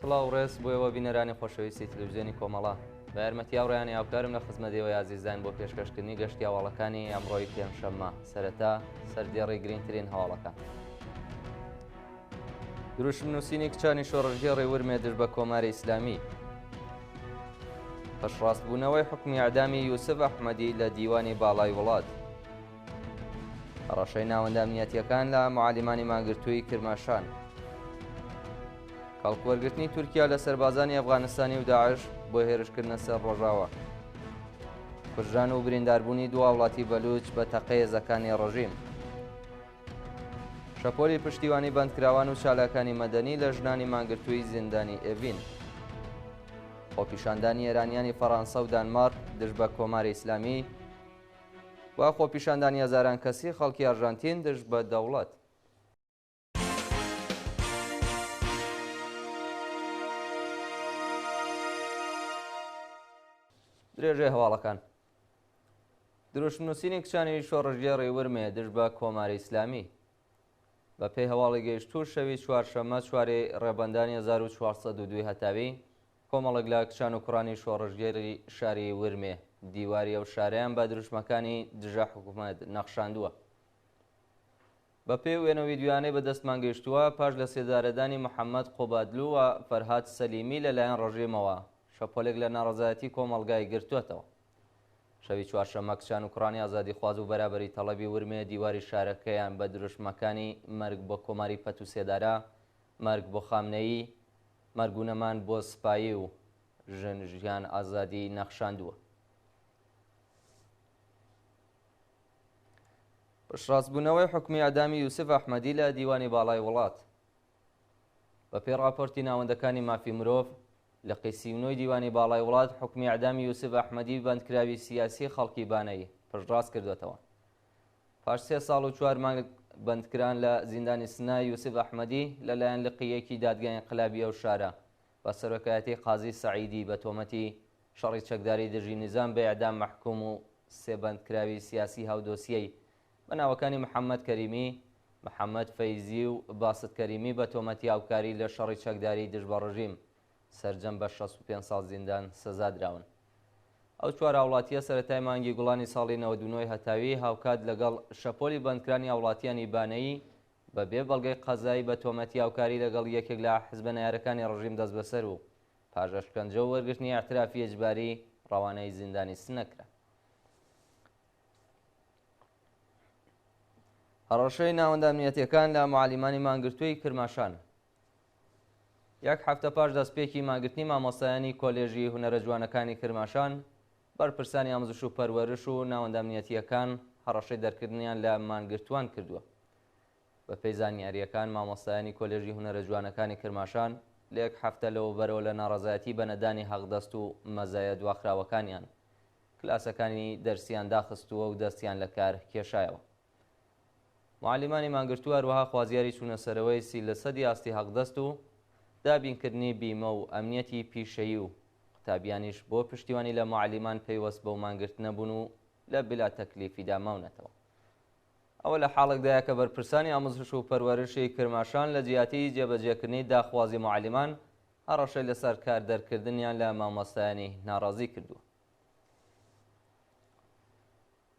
سڵاو ڕێز بۆیەوە بینەرانی خۆشەویستی تلویزیۆنی کۆمەڵە بە یارمەتی هاوڕێیان یاوکارم لە خزمەتەوەی ئازیزدان بۆ پێشکەشکردنی گەشتی هەواڵەکانی ئەمڕۆی پێنجشەممە سەرەتا سەردێڕی گرنگترین هەواڵەکان. دروشمنووسینی کچانی شۆڕژگەڕی ورمێ دژ بە کۆماری ئیسلامی. پشڕاستبوونەوەی حکمی ئەعدامی یوسف ئەحمەدی لە دیوانی باڵای وڵات. هەڕەشەی ناوەندە ئەمنیەتیەکان لە معالیمانی ماگرتووی کرماشان. کەڵکوەرگرتنی تورکیا لە سەربازانی ئەفغانستانی و داعش بۆ هێرشکردنە سەر ڕۆژاوە. کوژران و برینداربوونی دو وڵاتی بەلوچ بە تەقەیەزەکانی ڕژیم. شەپۆلی پشتیوانی بەندکراوان و چالاکانی مەدەنی لە ژنانی ماگرتووی زیندانی ئێڤین. خۆپیشاندانی ئێرانیانی فەڕەنسا و دانمارک دژ بە کۆماری ئیسلامی و خۆپیشاندانی هەزاران کەسی خەڵکی ئەرژانتین دژ بە دەوڵەت. درێژەی هەواڵەکان. دروشمنووسینی کچانی شۆڕژگەڕی ورمێ دژ بە کۆماری ئیسلامی. بە پێی هەواڵی گەیشتوو شەوی چوارشەممە چوارێ ڕێبەندانی 1402 هەتاوی کۆمەڵک لە کچان و کوڕانی شۆڕژگەری شاری ورمێ دیواری ئەو شارەیان بە دروشمەکانی دژە حکوومەت نەخشاندووە. بە پێی وێنەوەی دویانەی بەدەستمان گەیشتووە پاش لە سێدارەدانی محەممەد قۆبادلو و فەرهاد سەلیمی لەلایەن ڕژیمەوە شەپۆلێک لە ناڕەزایەتی کۆمەڵگای گرتووەتەوە. شەوی چوارشەممە کچان و کوڕانی ئازادی خواز و بەرابەری تەڵەبی ورمێ دیواری شارەکەیان بە دروشمەکانی مەرگ بۆ کۆماری پەت و سێدارە، مەرگ بۆ خامنەیی، مەرگونەمان بۆ سپایی و ژن ئازادی نەخشاندووە. پشڕاستبوونەوەی حکمی ئەعدامی یوسف ئەحمەدی لە دیوانی باڵای وڵات. بە پێی راپۆرتی ناوەندەکانی مافی مرۆڤ لە قەیسینەوەی دیوانی باڵای وڵات حکمی ئەعدامی یوسف ئەحمەدی بەندکراوی سیاسی خەڵکی بانەیی پشتڕاست کردوێتەوە. پاش 3 ساڵ و 4 مانگ بەندکران لە زیندانی سنای یوسف ئەحمەدی لەلایەن لقیەکی دادگای ئینقلابی ئەو شارە بە سەرۆکایەتی قازی سەعیدی بە تۆمەتی شەڕی چەکداری دژی نیزام بە ئیعدام مەحکوم و 3 بەندکراوی سیاسی هاودۆسیەی بە ناوەکانی محەممەد کەریمی، محەممەد فەیزی و باست کەریمی بە تۆمەتی هاوکاری لە شەڕی چەکداری دژ بە ڕژیم سەرجەم بە 65 ساڵ زیندان سەزا دراون. ئەو چوار هاوڵاتیە سەرەتای مانگی گوڵانی ساڵی 99 هەتاوی هاوکات لەگەڵ شەپۆلی بەندکرانی هاوڵاتیانی بانەیی بەبێ بەڵگەی قەزایی بە تۆمەتی هاوکاری لەگەڵ یەکێک لە حزبە نایارەکانی ڕژیم دەست بەسەر و پاژە شکنجە و وەرگرتنی ئاعترافی ئەجباری ڕەوانەی زیندانی سنەکرا. هەڕەشەی ناوەندە ئەمنیەتیەکان لە معالیمانی مانگرتووی کرماشان. یەک هەفتە پاش دەستپێکی ماگرتنی مامۆستایانی کۆلێژی هونەرە جوانەکانی کرماشان بەرپرسانی ئامۆزش و پەروەرش و ناوەندە ئەمنیەتیەکان هەڕەشەی دەرکردنیان لە مانگرتووان کردووە. بە پێی زانیاریەکان مامۆستایانی کۆلێژی هونەرە جوانەکانی کرماشان لە یەک هەفتە لەوە بەرەوە لە ناڕەزایەتی بە نەدانی حەقدەست و مەزایە دواخراوەکانیان کلاسەکانی دەرسیان داخستووە و دەستیان لە کار کێشایەوە. معالیمانی مانگرتووە هەروەها خوازیاری چوونەسەرەوەی 30% ئاستی حەقدەست و دابینکردنی بیمە و ئەمنیەتی پیشەیی و قوتابیانیش بۆ پشتیوانی لە معالیمان پەیوەست بەو مانگرتنە بوون و لە بلا تەکلیفیدا ماونەتەوە. ئەوە لە حاڵێکدایە کە بەرپرسانی ئامۆزش و پەروەرشی کرماشان لە جیاتی جێبەجێکردنی داخوازی معالیمان هەڕەشەی لەسەر کار دەرکردنیان لە مامۆستایانی ناڕازی کردووە.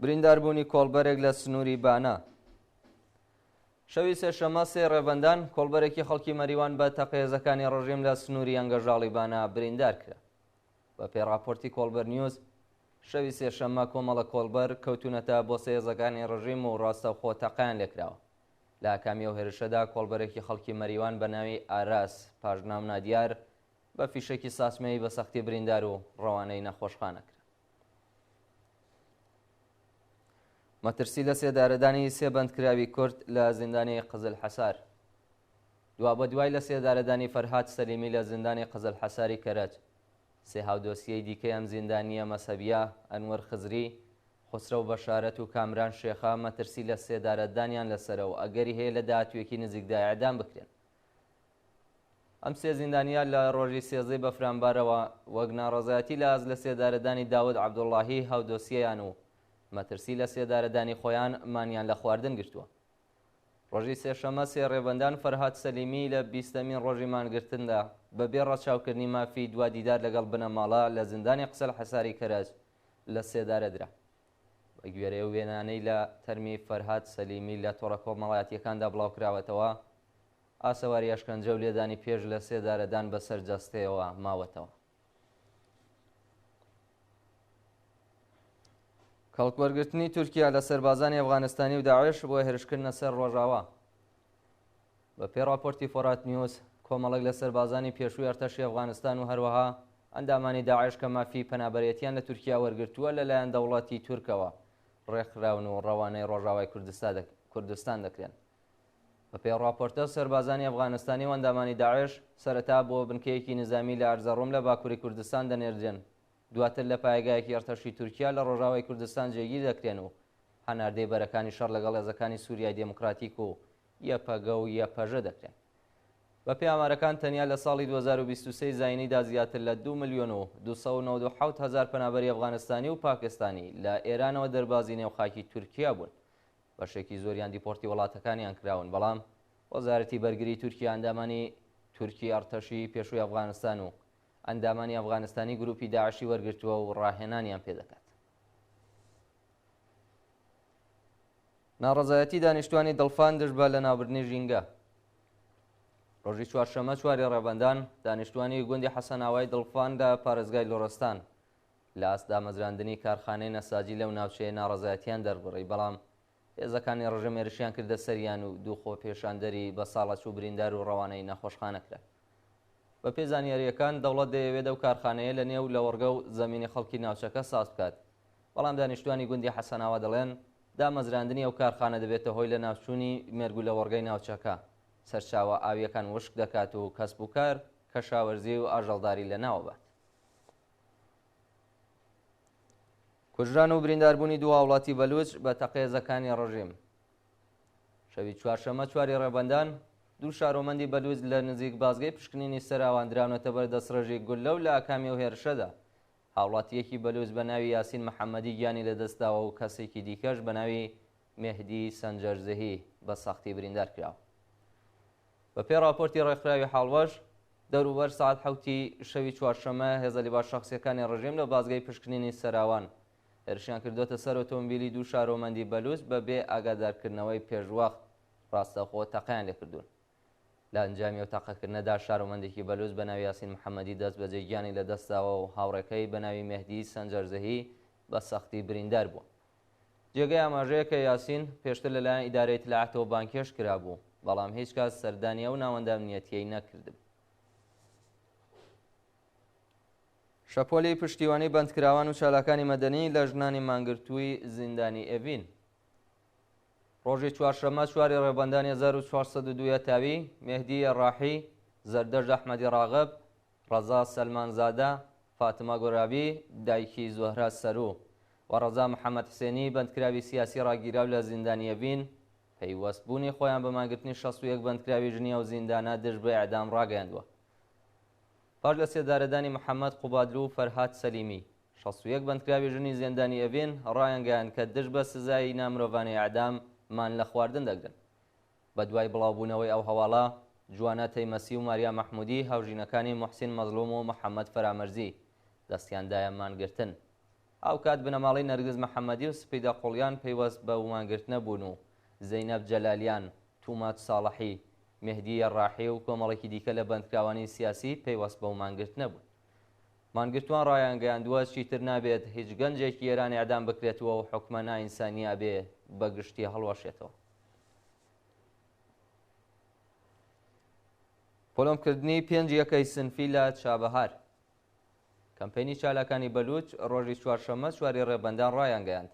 برینداربوونی کۆڵبەرێک لە سنووری بانە. شەوی سێشەممە 3 ڕێبەندان کۆڵبەرێکی خەڵکی مەریوان بە تەقەیەزەکانی ڕژیم لە سنووری ئەنگەژاڵی بانە بریندار کرا. بە پێی راپۆرتی کۆڵبەر نیوز شەوی سێشەممە کۆمەڵە کۆڵبەر کەوتونەتە بۆ سێزەکانی ڕژیم و ڕاستەوخۆ تەقەیان لێکراوە. لە ئاکامی ئەو هێرشەدا کۆڵبەرێکی خەڵکی مەریوان بە ناوی ئاراس پاژنامنا دیار بە فیشێکی ساسمەی بە سەختی بریندار و ڕەوانەی نەخۆشخانە کرا. مەترسی لە سێدارەدانی 3 بەندکراوی کورد لە زیندانی قزل حەسار. بە دوای لە سێدارەدانی فەرهاد سەلیمی لە زیندانی قزل حەساری کەرەج 3 هاودۆسیەی دیکەی ئەم زیندانیە مەسەبیە، ئەنوەر خزری، خسرە و بەشارەت و کامران شێخە مەترسی لە سێدارەدانیان لەسەرە و ئەگەری هەیە لە داهاتوێکی نزیکدا ئیعدام بکرێن. ئەم 3 زیندانیە لە ڕۆژی سێزەی بەفرامبارەوە وەک ناڕەزایەتی لە ئاز لە سێدارەدانی داود عەبدوڵڵاهی هاودۆسیەیان و مەترسی لە سێدارەدانی خۆیان مانیان لە خواردن گرتووە. ڕۆژی سێشەمە سێ ڕێبەندان فەرهاد سەلیمی لە 20مین ڕۆژی مانگرتندا بەبێ ڕەچاوکردنی مافی دوا دیدار لەگەڵ بنەماڵە لە زیندانی قسەل حەساری کەرەج لە سێدارەدرا. بە گوێرەی وێنانەی لە تەرمی فەرهاد سەلیمی لە تۆڕە کۆمەڵایەتیەکاندا بڵاوکراوەتەوە، ئاسەواری ئەشکەنجە و لێدانی پێش لە سێدارەدان بەسەر جەستەیەوە ماوەتەوە. کەڵکوەرگرتنی تورکیا لە سەربازانی ئەفغانستانی و داعش بۆ هێرشکردنە سەر ڕۆژاوا. بە پێی راپۆرتی فۆرات نیوز، کۆمەڵێک لە سەربازانی پێشووی ئەرتەشی ئەفغانستان و هەروەها ئەندامانی داعش کە مافی پەنابەرێتیان لە تورکیا وەرگرتووە لەلایەن دەوڵەتی تورکەوە ڕێکخراون و ڕەوانەی ڕۆژاوای کوردستان دەکرێن. بە پێی راپۆرتە سەربازانی ئەفغانستانی و ئەندامانی داعش سەرەتا بۆ بنکەیەکی نظامی لە ئەرزەڕۆم لە باکووری کوردستان دەنێرجێن، دواتر لە پایگایەکی ئەرتەشی تورکیا لە ڕۆژاوای کوردستان جێگیر دەکرێن و هەناردەی بەرەکانی شەڕ لەگەڵ هێزەکانی سووریای دموکراتیک و یەپەگە و یەپەژە دەکرێن. بە پێی ئامارەکان تەنیا لە ساڵی 2023 زاینیدا زیاتر لە 2,297,000 پەنابەری ئەفغانستانی و پاکستانی لە ئێرانەوە دەربازی نێوخاکی تورکیا بوون. بەشێکی زۆریان دیپۆرتی وڵاتەکانیان کراون، بەڵام وەزارەتی بەرگری تورکیا ئەندامانی تورکی ئەرتەشی پێشووی ئەفغانستان و ئەندامانی ئەفغانستانی گروپی داعشی وەرگرتووە و ڕاهێنانیان پێدەکات. ناڕەزایەتی دانیشتوانی دڵفان دژبە لە ناوبردنی ژینگە. ڕۆژی چوارشەمە چواری ڕێبەندان دانیشتوانی گوندی حەسەناوای دڵفان لە پارێزگای لۆڕستان لە ئاستامەزراندنی کارخانەی نەساجی لەو ناوچەیە ناڕەزایەتیان دەربڕی، بەڵام هێزەکانی ڕژەمێرشیان کردە سەریان و دووخۆ پێشاندەری بە ساڵەت و بریندار و ڕەوانەی نەخۆشخانە کرا. بە پێی زانیاریەکان دەوڵەت دەیەوێت ئەو کارخانەیە لە نێو لەوەرگە و زەمینی خەڵکی ناوچەکە ساز بکات، بەڵام دانیشتوانی گوندی حەسەناوا دەڵێن دامەزراندنی ئەو کارخانە دەبێتە هۆی لە ناوچوونی مێرگ و لەوەرگەی ناوچەکە، سەرچاوە ئاویەکان وشک دەکات و کەسب و کار کەشاوەرزی و ئاژەڵداری لە ناوە بات. کوژران و برینداربوونی دوو وڵاتی بەلوچ بە تەقێزەکانی ڕژیم. شەوی چوارشەمە چواری ڕێبەندان دوو شارۆمەندی بەلوچ لە نزیک بازگەی پشکنینی سەراوانراونەتە بەر دەستڕێژی گولە و لە ئاکامی و هێرشەدا. هاوڵاتیەکی بەلوچ بە ناوی یاسین محەممەدی گیانی لەدەستداوە و کەسێکی دیکەش بە ناوی مێهدی سەنجەرزەهی بە سەختی بریندار کراوە. بە پێی راپۆرتی ڕێکخراوی حاڵوەش دەوروبەر ساعت 7 شەوی چوارشەمە هێزە لیباش شەخسیەکانی ڕژیم لە بازگەی پشکنینی سەراوان هێرشیان کردوتە سەر ئۆتۆمبیلی دوو شارۆمەندی بەلوچ بە بێ ئاگادارکردنەوەی پێشوەخت ڕاستەخۆ تەقیان لێکردوون. لە ئەنجامی و تەقەکردنەدا شارۆمەندێکی بەلوچ بە ناوی یاسین محەممەدی دەست بە جێگیانی لەدەستاوە و هاوڕێکەی بە ناوی مێهدی سەنجەرزەهی بە سەختی بریندار بووە. جێگەی ئاماژەیە کە یاسین پێشتر لەلایەن ئیدارەی اطلاعاتەوە بانکێش کرابوو، بەڵام هیچ کات سەردانیە و ناوەندە ئەمنیەتیەی نەکردم. شەپۆلی پشتیوانی بەندکراوان و چالاکانی مەدەنی لە ژنانی مانگرتووی زیندانی ئێڤین. ڕۆژی چوارشەمە چواری ڕێبەندانی 1402 تاوی مێهدی ڕاحی، زەردەژ ئەحمەدی ڕاغب، ڕەزا سەلمانزادە، فاتمە گۆرابی دایکی زۆهرە سەرو و ڕەزا محەممەد حسێنی بەندکراوی سیاسی ڕاگیراو لە زیندانی ئێڤین پەیوەستبوونی خۆیان بە مانگرتنی 61 بەندکراوی ژنیە و زیندانە دژ بە ئەعدام ڕاگەیاندووە. پاش لە سێدارەدانی محەممەد قوبادلو و فەرهاد سەلیمی 61 بەندکراوی ژنی زیندانی ئێڤین ڕایانگەیان کە دژ بە سزایی نامرۆڤانەی ئەعدام مان لە خواردن دەگرن. بە دوای بڵاوبوونەوەی ئەو هەواڵە جوانە تەیمەسی و ماریا مەحمودی هاوژینەکانی موحسین مەزلوم و محەممەد فەرامەرزی دەستیاندایە مانگرتن. ئەو کات بنەماڵی نەرگز محەممەدی و سپیدە قوڵیان پەیوەست بە مانگرتنە بوون و زەینەب جەلالیان، تومات ساڵحی، مێهدی ڕاحی و کۆمەڵێکی دیکە لە بەندکراوانی سیاسی پەیوەست بە مانگرتنە بوون. مانگرتوان ڕایانگەیاندووە چیتر نابێت هیچ گەنجێکی ئێرانی ئەعدام بکرێتەوە و حکومە نائینسانیە بێ بە گشتی هەڵوەشێتەوە. پۆلۆمکردنی 5 یەکەی سنفی لە چابەهار. کەمپێنی چالاکانی بەلوچ ڕۆژی چوارشەمە چواری ڕێبەندان ڕایانگەیاند.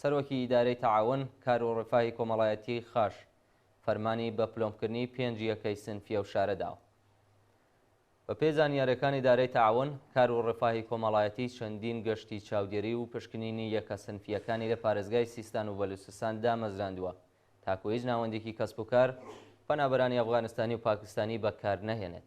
سەرۆکی ئیدارەی تەعاون کار و ڕێفاهی کۆمەڵایەتی خاش فەرمانی بە پلۆمکردنی 5 یەکەی سنفیە و شارەداوە. بە پێی زانیاریەکانی ئیدارەی تەعاون کار و ڕێفاهی کۆمەڵایەتی چەندین گەشتی چاودێری و پشکنینی یەکە سنفیەکانی لە پارێزگای سیستان و بەلوچستان دامەزراندووە تاکو هیچ ناوەندێکی کەسب و کار پەنابەرانی ئەفغانستانی و پاکستانی بەکار نەهێنێت.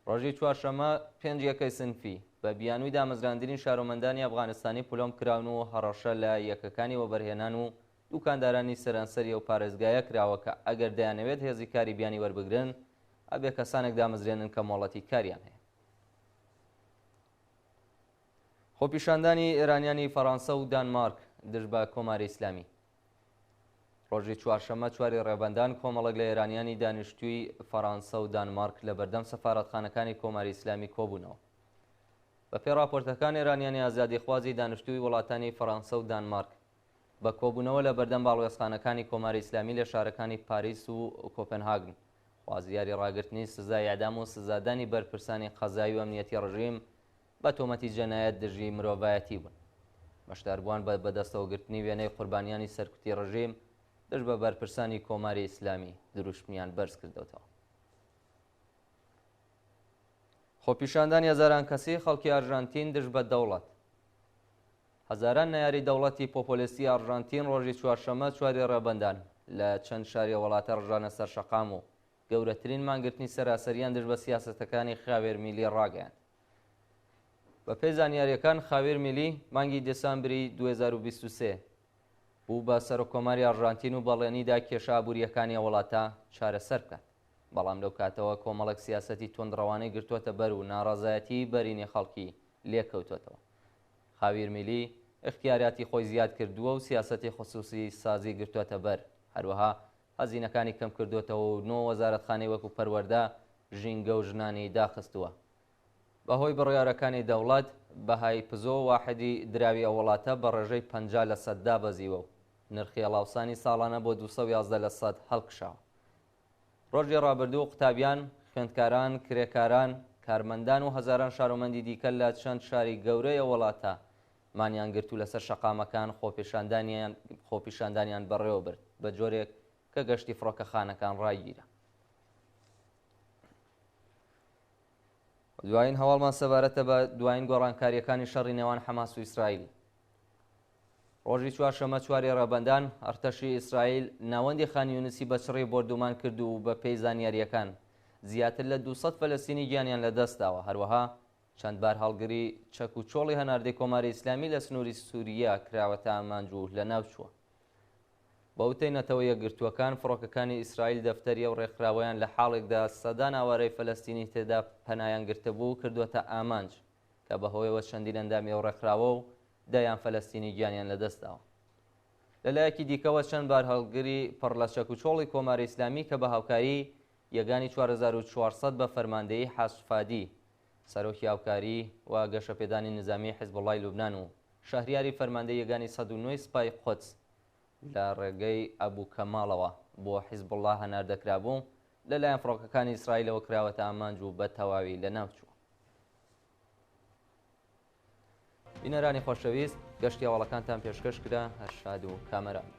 ڕۆژی چوارشەمە 5 یەکەی سنفی بە بیانووی دامەزراندنی شارۆمەندانی ئەفغانستانی پلۆم کراون و هەڕەشە لە یەکەکانی وەبەرهێنان و دوکاندارانی سەرانسەری ئەو پارێزگایە کراوە کە ئەگەر دەیانەوێت هێزی کاری بیانی وەربگرن ئەبێ کەسانێک دامەزرێنن کە مۆڵەتی کاریان هەیە. خۆپیشاندانی ئێرانیانی فەڕەنسا و دانمارک دژ بە کۆماری ئیسلامی. ڕۆژی چوارشەممە چواری ڕێبەندان کۆمەڵک لە ئێرانیانی دانیشتووی فەڕەنسا و دانمارک لە بەردەم سەفارەتخانەکانی کۆماری ئیسلامی کۆبوونەوە. بە پێی راپۆرتەکان ئێرانیانی ئازادیخوازی دانیشتووی وڵاتانی فەڕەنسا و دانمارک بە کۆبوونەوە لە بەردەم باڵوێزخانەکانی کۆماری ئیسلامی لە شارەکانی پاریس و کۆپنهاگن خوازیاری ڕاگررتنی سزای ئەعدام و سزادانی بەرپرسانی قەزایی و ئەمنیەتی ڕژیم بە تۆمەتی جەنایەت دژی مرۆڤایەتی بوون. بەشداربووان بە بەدەستەوەگرتنی وێنەی قوربانیانی سەرکوتی ڕژیم دژ بە بەرپرسانی کۆماری ئیسلامی دروشمیان بەرز کردوتەوە. خۆپیشاندانی هەزاران کەسی خەڵکی ئارژانتین دژ بە دەوڵەت. هەزاران نایاری دەوڵەتی پۆپۆلیستی ئارژانتین ڕۆژی چوارشەممە چواری ڕێبەندان لە چەند شاری وڵاتە ڕژانە سەر شەقام و گەورەترین مانگرتنی سەراسەریان دژ بە سیاسەتەکانی خاوێر میلی ڕاگەیاند. بە پێی زانیاریەکان خاوێر میلی مانگی دێسامبری 2023 بوو بە سەرۆکۆماری ئارژانتین و بەڵێنیدا کێشە ئابوووریەکانی وڵاتە چارەسەر بکات. بەڵام لەو کاتەوە کۆمەڵک سیاسەتی تۆندڕەوانەی گرتووەتە بەر و ناڕازایەتی بەرینی خەڵکی لێکەوتوێتەوە. خاویر میلی اختیاراتی خۆی زیاد کردووە و سیاسەتی خصوصی سازی گرتووەتە بەر، هەروەها هەزینەکانی کەم کردوێتەوە و 9 وەزارەتخانەی وەکو پەروەردە ژینگە و ژنانی داخستووە. بەهۆی بڕیارەکانی دەوڵەت بەهای پزۆ واحدی دراوی ئەو وڵاتە بە ڕێژەی 50% دابەزیوە و نرخی هەڵاوسانی ساڵانە بۆ 211% هەڵکشاوە. ڕۆژی ڕابردوو قوتابیان، خوێندکاران، کرێکاران، کارمەندان و هەزاران شارۆمەندی دیکە لە چەند شاری گەورەی وڵاتە مانیان گرت و لەسەر شەقامەکان خۆپیشاندانیان بەڕێوە برد بە جۆرێک کە گەشتی فڕۆکەخانەکان ڕایگیرە. دوایین هەواڵمان سەبارەتە بە دوایین گۆڕانکاریەکانی شەڕی نێوان حەماس و ئیسرائیل. ڕۆژی چوارشەممە چواری ڕێبەندان ئەرتەشی ئیسرائیل ناوەندی خان یونسی بە چڕی بردومان کرد و بە پێی زانیاریەکان زیاتر لە 200 فەلەستینی گیانیان لەدەستداوە. هەروەها چەند بار هەڵگری چەک و چۆڵی هەناردەی کۆماری ئیسلامی لە سنووری سووریا کراوەتە ئامانج لە ناوچووە. بە وتەی نەتەوە یەکگرتووەکان فڕۆکەکانی ئیسرائیل دەفتەریە و ڕێکخراوەیان لە حاڵێکدا سەدان ئاوارەی فەلەستینی تێدا پەنایان گرتبوو کردووەتە ئامانج کە بەهۆیەوە چەندین ئەندامی و ڕێکخراوە و دایان فەلەستینی گیانیان لەدەستداوە. لەلایەکی دیکەوە چەند بار هەڵگری پڕ لە چەک و چۆڵی کۆماری ئیسلامی کە بە هاوکاری یەگانی 4400 بە فەرماندەیی حاسفادی سەرۆکی هاوکاری و گەشەپێدانی نظامی حیزبوڵای لوبنان و شەهریاری فەرماندەی یەگانی 109 سپای قودس لە ڕێگەی ئەبوو کەماڵەوە بۆ حیزبوڵڵا هەناردەکرابوو لەلایەن فڕۆکەکانی ئیسرائیلەوە کراوەتە ئامانج و بە تەواوی لە ناوچووە. بینەرانی خۆشەویست، گەشتی هەواڵەکانتان پێشکەش کرا، هەر شاد و کامەران.